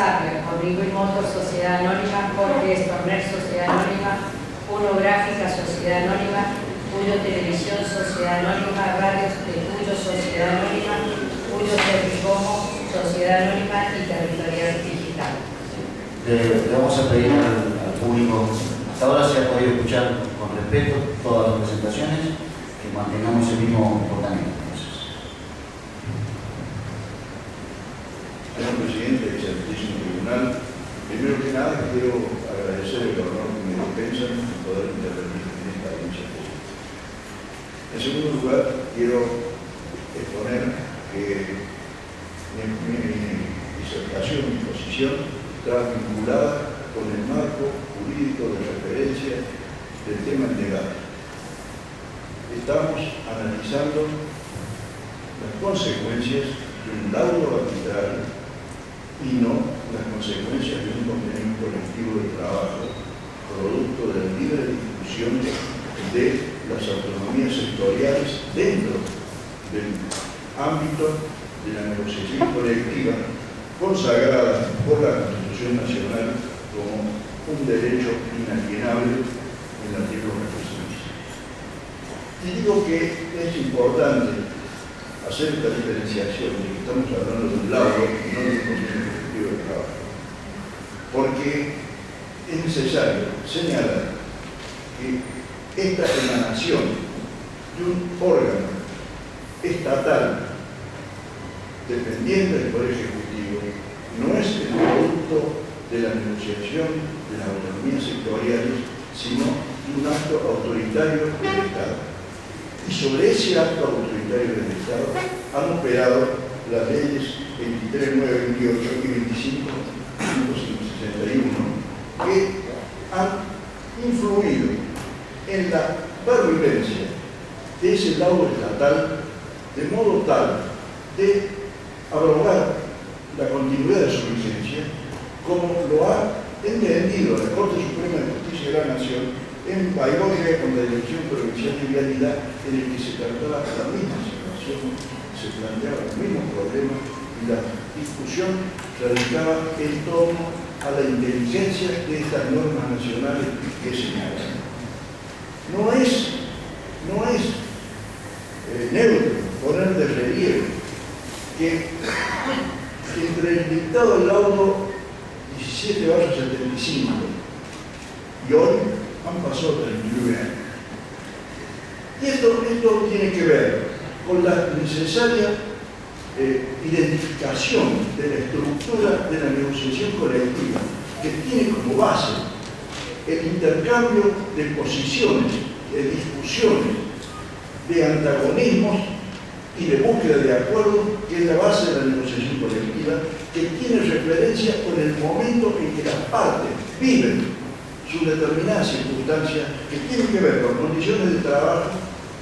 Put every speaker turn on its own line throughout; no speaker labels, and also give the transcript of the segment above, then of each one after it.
Sapia, Obligo y Motor Sociedad Anónima, Jorge Storner Sociedad Anónima, Uno Gráfica Sociedad Anónima, Puyo Televisión Sociedad Anónima, Radios de Puyo Sociedad Anónima, Puyo Terricomo Sociedad Anónima y Territorial Digital.
Le vamos a pedir al público, hasta ahora se ha podido escuchar con respeto todas las presentaciones, que mantengamos el mismo comportamiento.
Señor presidente, excelentísimo tribunal, primero que nada quiero agradecer el honor que me dispensan de poder intervenir en esta audiencia pública. En segundo lugar, quiero exponer que mi disertación, mi posición, está vinculada con el marco jurídico de referencia del tema legal. Estamos analizando las consecuencias de un laudo arbitrario y no las consecuencias de un convenio colectivo de trabajo producto de la libre discusión de las autonomías sectoriales dentro del ámbito de la negociación colectiva consagrada por la Constitución Nacional como un derecho inalienable en el artículo 14. Y digo que es importante hacer esta diferenciación de que estamos hablando de un laudo y no de un convenio colectivo de trabajo, porque es necesario señalar que esta emanación de un órgano estatal dependiente del Poder Ejecutivo no es el producto de la negociación de las autonomías sectoriales, sino de un acto autoritario del Estado. Y sobre ese acto autoritario del Estado han operado las leyes 23, 9, 28 y 25, 561, que han influido en la pervivencia de ese laudo estatal de modo tal de abrogar la continuidad de su vigencia, como lo ha entendido la Corte Suprema de Justicia de la Nación en Baigorria con la Dirección Provincial de Vialidad, en el que se trataba la misma situación, se planteaba el mismo problema y la discusión radicaba en torno a la inteligencia de estas normas nacionales que señalan. No es neutro poner de relieve que entre el dictado del laudo 17/75 y hoy han pasado 39 años. Y esto tiene que ver con la necesaria identificación de la estructura de la negociación colectiva, que tiene como base el intercambio de posiciones, de discusiones, de antagonismos y de búsqueda de acuerdo, que es la base de la negociación colectiva, que tiene referencia con el momento en que las partes viven sus determinadas circunstancias que tienen que ver con condiciones de trabajo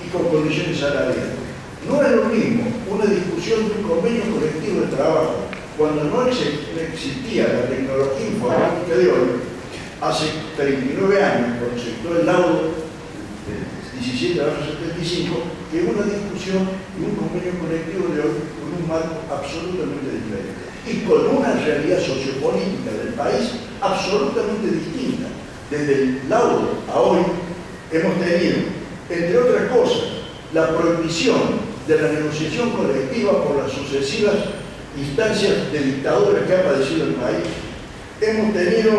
y con condiciones salariales. No es lo mismo una discusión de un convenio colectivo de trabajo cuando no existía la tecnología informática de hoy, hace 39 años, cuando se dictó el laudo 17/75, que una discusión de un convenio colectivo de hoy con un marco absolutamente diferente y con una realidad sociopolítica del país absolutamente distinta. Desde el laudo a hoy hemos tenido, entre otras cosas, la prohibición de la negociación colectiva por las sucesivas instancias de dictadura que ha padecido el país. Hemos tenido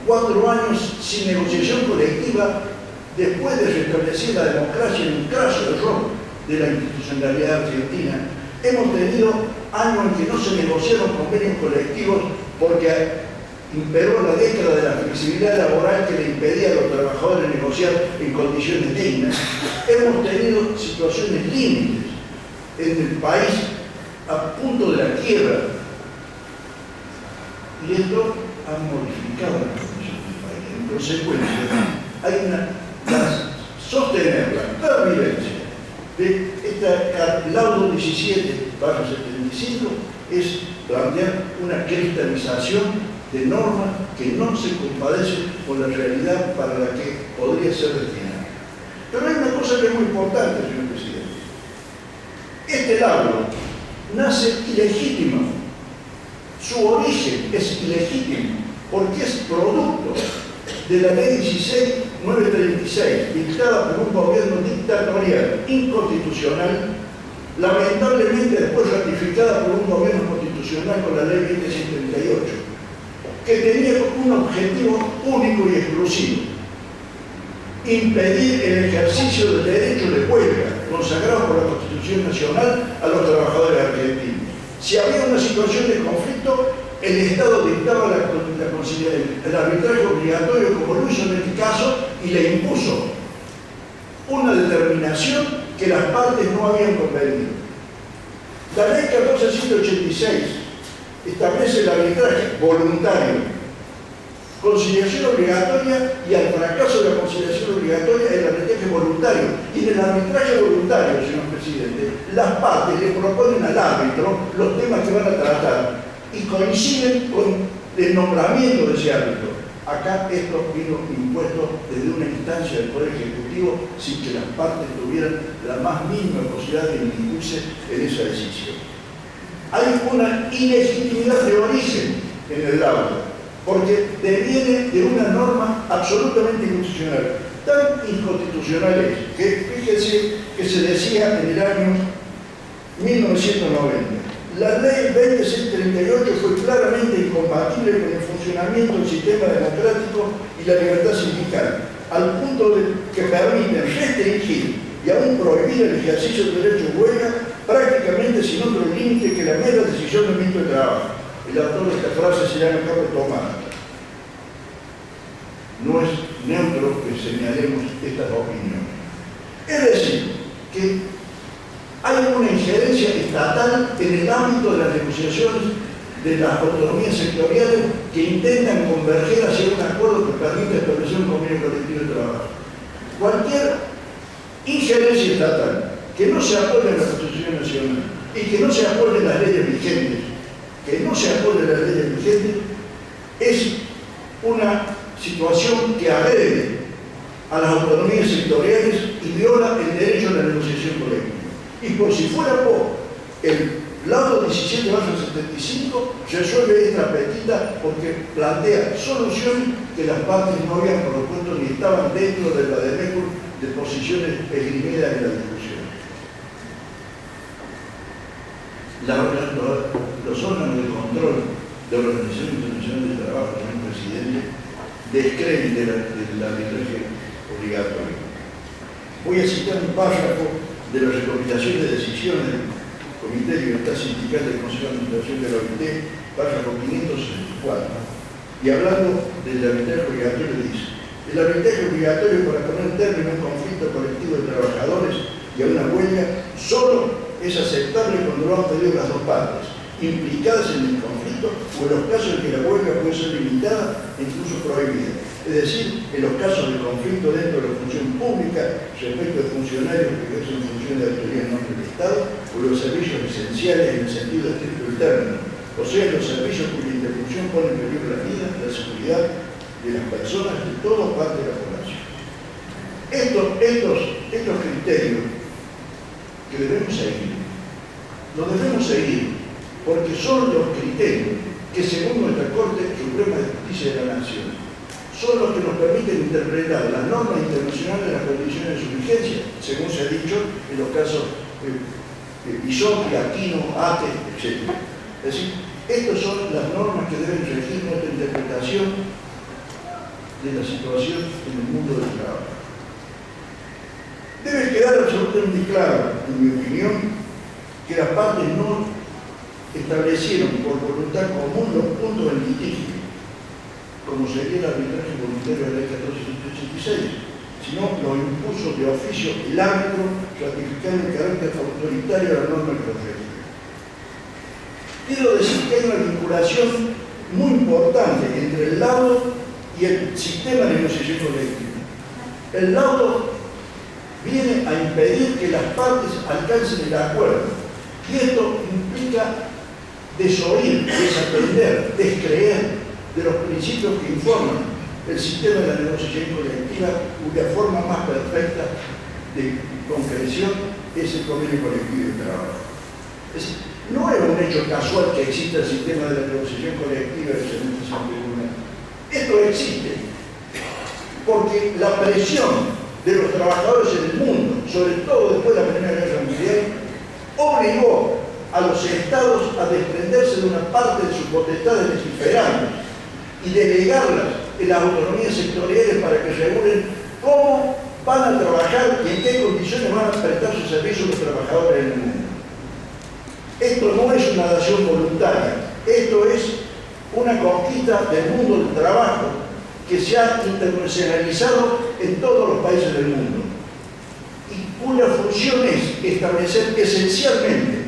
4 años sin negociación colectiva después de restablecer la democracia en un craso error de la institucionalidad argentina. Hemos tenido años en que no se negociaron convenios colectivos porque imperó la década de la flexibilidad laboral que le impedía a los trabajadores negociar en condiciones dignas. Hemos tenido situaciones límites en el país a punto de la quiebra. Y esto ha modificado las condiciones del país. En consecuencia, hay sostener la pervivencia de este laudo 17/75 es plantear una cristalización de normas que no se compadecen con la realidad para la que podría ser destinada. Pero hay una cosa que es muy importante, señor presidente. Este laudo nace ilegítimo, Su origen es ilegítimo porque es producto de la ley 16.936, dictada por un gobierno dictatorial inconstitucional, lamentablemente después ratificada por un gobierno constitucional con la ley 2038, que tenía un objetivo único y exclusivo: impedir el ejercicio del derecho de huelga consagrado por la Constitución Nacional a los trabajadores argentinos. Si había una situación de conflicto, el Estado dictaba el arbitraje obligatorio, como lo hizo en este caso, y le impuso una determinación que las partes no habían convenido. La ley 1486 establece el arbitraje voluntario, conciliación obligatoria, y al fracaso de la conciliación obligatoria el arbitraje voluntario. Y en el arbitraje voluntario, señor presidente, las partes le proponen al árbitro los temas que van a tratar y coinciden con el nombramiento de ese árbitro. Acá esto vino impuesto desde una instancia del Poder Ejecutivo sin que las partes tuvieran la más mínima posibilidad de inmiscuirse en esa decisión. Hay una ilegitimidad de origen en el laudo, porque deviene de una norma absolutamente inconstitucional. Tan inconstitucional es que, fíjense que se decía en el año 1990, la ley 2638 fue claramente incompatible con el funcionamiento del sistema democrático y la libertad sindical, al punto de que permiten restringir y aún prohibir el ejercicio del derecho de huelga prácticamente sin otro límite que la mera decisión del ministro de Trabajo. El autor de esta frase se llama Carlos Tomás. No es neutro que señalemos estas opiniones. Es decir, que hay una injerencia estatal en el ámbito de las negociaciones de las autonomías sectoriales que intentan converger hacia un acuerdo que permita establecer un convenio colectivo de trabajo. Cualquier injerencia estatal que no se apoye en la Constitución Nacional y que no se apoye en las leyes vigentes, es una situación que agrede a las autonomías sectoriales y viola el derecho a la negociación colectiva. Y por si fuera poco, el laudo 17/75 resuelve esta petita porque plantea soluciones que las partes no habían propuesto ni estaban dentro de la de posiciones esgrimidas en la discusión. Los órganos de control de la Organización Internacional del Trabajo, señor presidente, descreen del arbitraje obligatorio. Voy a citar un párrafo de la recopilación de decisiones del Comité de Libertad Sindical del Consejo de Administración de la OIT, párrafo 564, y hablando del arbitraje obligatorio dice: el arbitraje obligatorio para poner término a un conflicto colectivo de trabajadores y a una huelga solo es aceptable cuando lo han pedido las dos partes implicadas en el conflicto o en los casos en que la huelga puede ser limitada e incluso prohibida. Es decir, en los casos de conflicto dentro de la función pública respecto de funcionarios que ejercen función de autoridad en nombre del Estado o los servicios esenciales en el sentido estricto del término, o sea, los servicios cuya interrupción pone en peligro la vida, la seguridad de las personas de toda parte de la población. Estos criterios que debemos seguir, los debemos seguir porque son los criterios que, según nuestra Corte Suprema de Justicia de la Nación, son los que nos permiten interpretar las normas internacionales de las condiciones de su vigencia, según se ha dicho en los casos Bisogni, Aquino, Ate, etc. Es decir, estas son las normas que deben regir nuestra interpretación de la situación en el mundo del trabajo. Debe quedar absolutamente claro, en mi opinión, que las partes no establecieron por voluntad común los puntos del litigio, como sería el arbitraje voluntario de la ley 1486, sino lo impuso de oficio el árbitro, ratificando el carácter autoritario de la norma que lo regula. Quiero decir que hay una vinculación muy importante entre el laudo y el sistema de negociación colectiva. El laudo viene a impedir que las partes alcancen el acuerdo, y esto implica desoír, desaprender, descreer de los principios que informan el sistema de la negociación colectiva, cuya forma más perfecta de concreción es el convenio colectivo de trabajo. Es decir, No es un hecho casual que exista el sistema de la negociación colectiva de excelentes tribunal. Esto existe porque la presión de los trabajadores en el mundo, sobre todo después de la Primera Guerra Mundial, obligó a los estados a desprenderse de una parte de sus potestades legislativas y delegarlas en las autonomías sectoriales para que regulen cómo van a trabajar y en qué condiciones van a prestar sus servicios los trabajadores en el mundo. Esto no es una dación voluntaria, esto es una conquista del mundo del trabajo que se ha internacionalizado en todos los países del mundo y cuya función es establecer esencialmente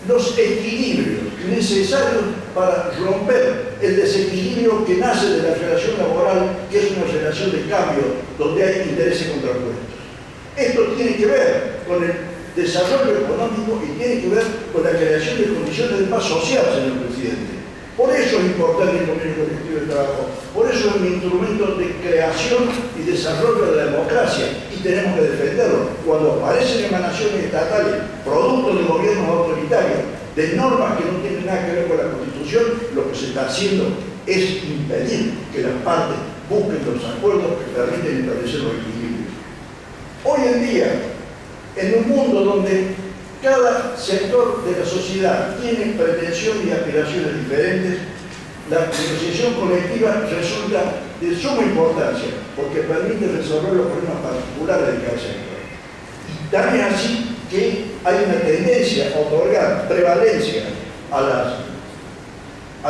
los equilibrios necesarios para romper el desequilibrio que nace de la relación laboral, que es una relación de cambio donde hay intereses contrapuestos. Esto tiene que ver con el desarrollo económico y tiene que ver con la creación de condiciones de paz social, señor presidente. Por eso es importante el convenio colectivo de trabajo, por eso es un instrumento de creación y desarrollo de la democracia y tenemos que defenderlo. Cuando aparecen emanaciones estatales, producto de gobiernos autoritarios, de normas que no tienen nada que ver con la Constitución, lo que se está haciendo es impedir que las partes busquen los acuerdos que permiten establecer los equilibrios. Hoy en día, en un mundo donde cada sector de la sociedad tiene pretensiones y aspiraciones diferentes, la negociación colectiva resulta de suma importancia porque permite resolver los problemas particulares de cada sector. Y también así que hay una tendencia a otorgar prevalencia a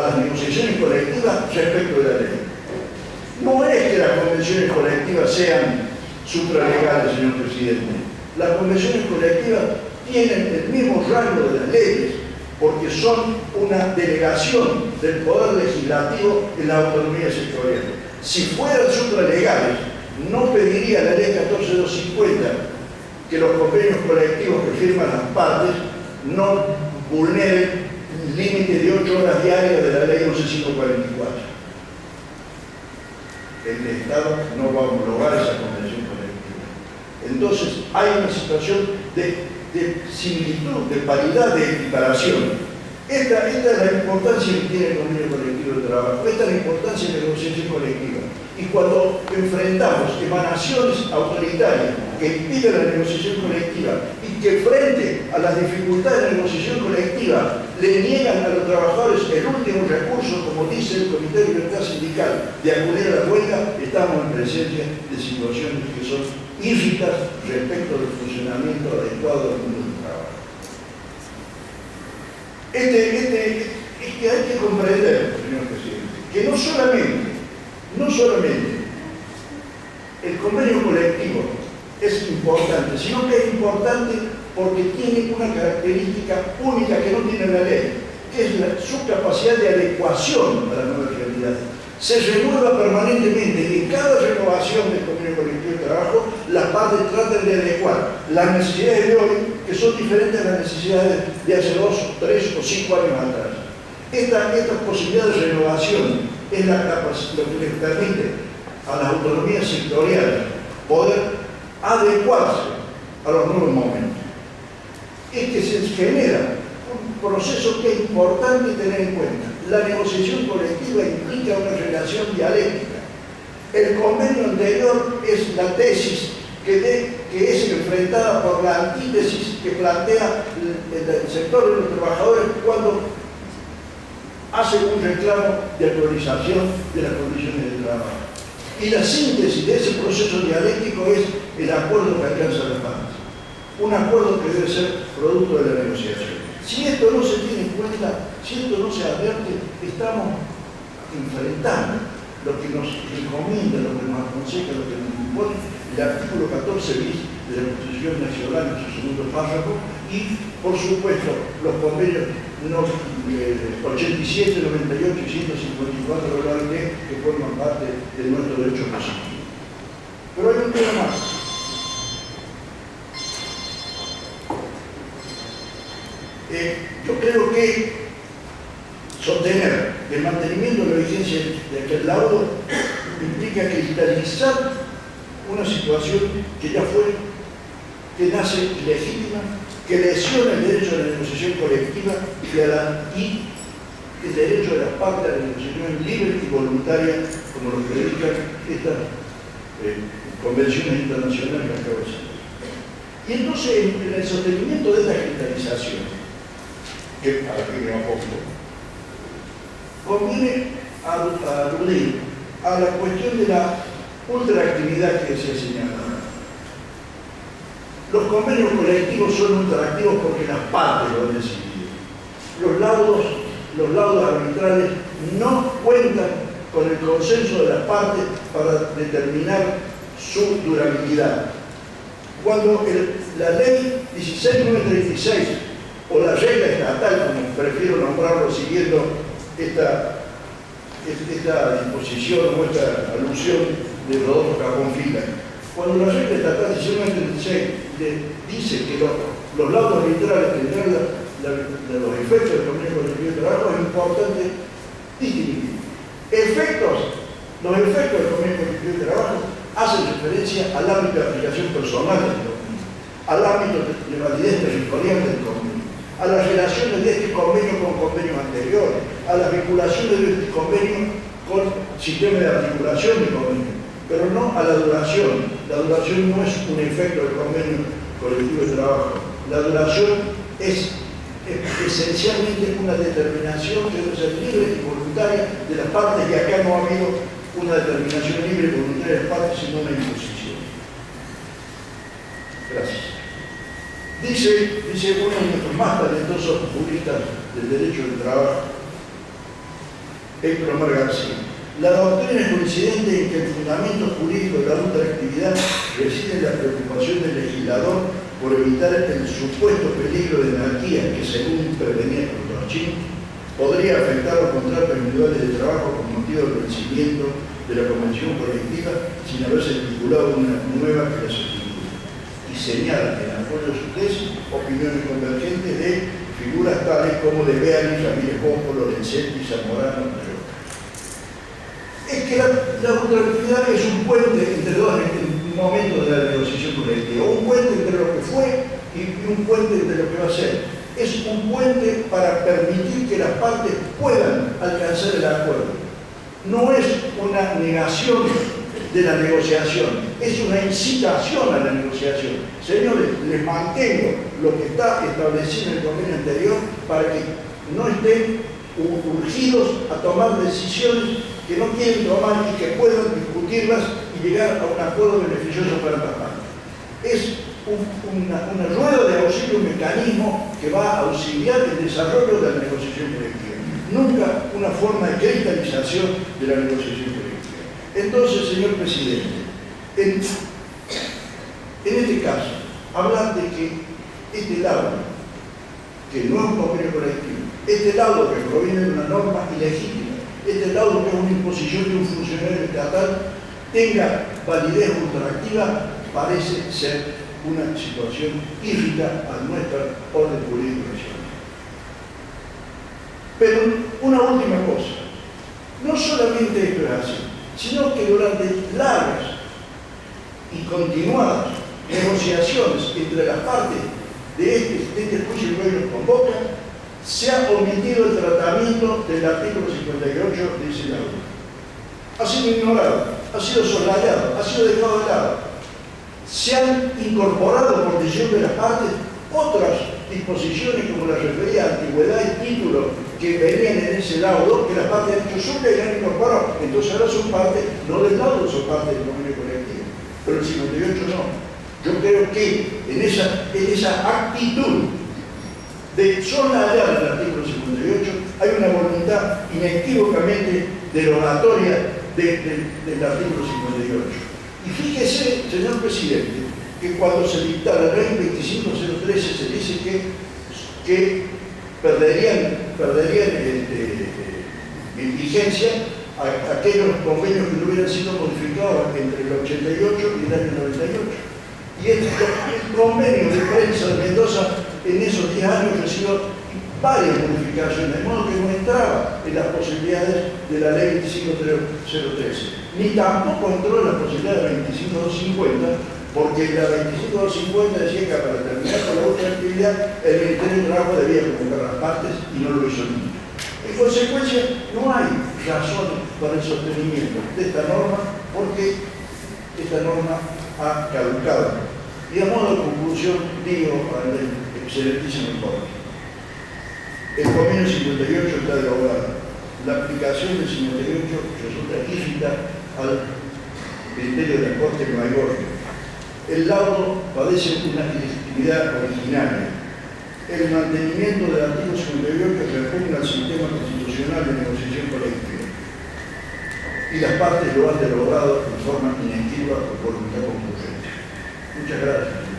las negociaciones colectivas respecto de la ley. No es que las convenciones colectivas sean supralegales, señor presidente. Las convenciones colectivas tienen el mismo rango de las leyes porque son una delegación del poder legislativo en la autonomía sectorial. Si fueran supralegales, no pediría la ley 14250 que los convenios colectivos que firman las partes no vulneren el límite de 8 horas diarias de la ley 11544. El Estado no va a homologar esa convención colectiva. Entonces hay una situación de similitud, de paridad, de equiparación. Esta es la importancia que tiene el convenio colectivo de trabajo, esta es la importancia de la negociación colectiva. Y cuando enfrentamos emanaciones autoritarias que impiden la negociación colectiva y que frente a las dificultades de la negociación colectiva le niegan a los trabajadores el último recurso, como dice el Comité de Libertad Sindical, de acudir a la huelga, estamos en presencia de situaciones que son írritas respecto del funcionamiento adecuado del mundo del trabajo. Es que hay que comprender, señor presidente, que no solamente el convenio colectivo es importante, sino que es importante porque tiene una característica única que no tiene la ley, que es su capacidad de adecuación a las nuevas realidades. Se renueva permanentemente y en cada renovación del convenio colectivo de trabajo las partes tratan de adecuar las necesidades de hoy, que son diferentes a las necesidades de hace 2, 3 o 5 años atrás. Esta posibilidad de renovación es lo que les permite a las autonomías sectoriales poder adecuarse a los nuevos momentos. Es que se genera un proceso que es importante tener en cuenta. La negociación colectiva implica una relación dialéctica. El convenio anterior es la tesis que es enfrentada por la antítesis que plantea el sector de los trabajadores cuando hace un reclamo de actualización de las condiciones de trabajo. Y la síntesis de ese proceso dialéctico es el acuerdo que alcanza las partes. Un acuerdo que debe ser producto de la negociación. Si esto no se tiene en cuenta, si esto no se advierte, estamos enfrentando lo que nos recomienda, lo que nos aconseja, lo que nos impone el artículo 14 bis de la Constitución Nacional en su segundo párrafo y, por supuesto, los convenios 87, 98 y 154 de la OIT que forman parte de nuestro derecho positivo. Pero hay un tema más. Yo creo que sostener el mantenimiento de la vigencia de aquel laudo implica cristalizar una situación que ya fue, que nace legítima, que lesiona el derecho a la negociación colectiva y el derecho de las partes a la negociación libre y voluntaria, como lo predican estas convenciones internacionales que acabo de citar. Y entonces, en el sostenimiento de esta cristalización, que a la que me opongo, conviene aludir a la cuestión de la ultraactividad que se ha señalado. Los convenios colectivos son ultraactivos porque las partes lo han decidido. Los laudos arbitrales no cuentan con el consenso de las partes para determinar su durabilidad. Cuando la ley 16936 o la regla estatal, como prefiero nombrarlo siguiendo esta disposición o esta alusión de Rodolfo Capón-Fila, cuando la regla estatal 16936 dice que los laudos arbitrales tendrán los efectos del convenio colectivo de trabajo, es importante distinguir. Los efectos del convenio colectivo de trabajo hacen referencia al ámbito de aplicación personal del convenio, al ámbito de validez territorial del convenio, a las relaciones de este convenio con convenios anteriores, a la vinculación de este convenio con sistemas de articulación de convenio, pero no a la duración. La duración no es un efecto del convenio colectivo de trabajo. La duración es esencialmente una determinación que debe ser libre y voluntaria de las partes, y acá no ha habido una determinación libre y voluntaria de las partes, sino una imposición. Gracias. Dice uno de nuestros más talentosos juristas del derecho del trabajo, Héctor Omar García: la doctrina es coincidente en que el fundamento jurídico de la ultraactividad reside en la preocupación del legislador por evitar el supuesto peligro de anarquía que, según prevenía Contorchín, podría afectar los contratos individuales de trabajo con motivo del vencimiento de la convención colectiva sin haberse estipulado una nueva que la sustituya. Y señala en apoyo a su tesis opiniones convergentes de figuras tales como de Beani, Ramírez Pompo, Lorenzetti, Zamorano, entre otros. Es que la ultraactividad es un puente entre dos momentos de la negociación colectiva, un puente entre lo que fue y un puente entre lo que va a ser. Es un puente para permitir que las partes puedan alcanzar el acuerdo. No es una negación de la negociación, es una incitación a la negociación. Señores, les mantengo lo que está establecido en el convenio anterior para que no estén urgidos a tomar decisiones que no quieren tomar y que puedan discutirlas y llegar a un acuerdo beneficioso para ambas partes. Es una rueda de auxilio, un mecanismo que va a auxiliar el desarrollo de la negociación colectiva, nunca una forma de cristalización de la negociación colectiva. Entonces, señor presidente, en este caso, hablar de que este laudo, que no es un convenio colectivo, este laudo que proviene de una norma ilegítima, este laudo que es una imposición de un funcionario estatal, tenga validez ultraactiva, parece ser una situación írrica a nuestra orden jurídica nacional. Pero una última cosa, no solamente esto es así, sino que durante largas y continuadas negociaciones entre las partes de este juicio que hoy nos convoca, se ha omitido el tratamiento del artículo 58 de ese laudo. Ha sido ignorado, ha sido soslayado, ha sido dejado de lado. Se han incorporado por decisión de las partes otras disposiciones como la referida a antigüedad y título que venían en ese laudo, que las partes han dicho suya y han incorporado. Entonces ahora son parte, no del laudo, son parte del convenio colectivo. Pero el 58 no. Yo creo que en esa actitud de soslayar el artículo 58 hay una voluntad inequívocamente derogatoria del artículo 58. Y fíjese, señor presidente, que cuando se dicta la ley 25013 se dice que perderían en vigencia aquellos convenios que no hubieran sido modificados entre el 88 y el año 98. Y el convenio de prensa de Mendoza en esos 10 años recibió varias modificaciones, de modo que no entraba en las posibilidades de la ley 25013, ni tampoco entró en la posibilidad de la 25250, porque la 25-50 decía que para terminar con la última actividad el Ministerio de Trabajo debía convocar las partes y no lo hizo nunca. En consecuencia, no hay razón para el sostenimiento de esta norma porque esta norma ha caducado. Y a modo de conclusión digo al excelentísimo informe. El convenio 58 está derogado. La aplicación del 58 resulta ilícita al criterio de la Corte de Nueva York. El laudo padece una ilegitimidad originaria. El mantenimiento del artículo 58 repugna al sistema constitucional de negociación colectiva. Y las partes lo han derogado en forma inequívoca por voluntad concurrente. Muchas gracias.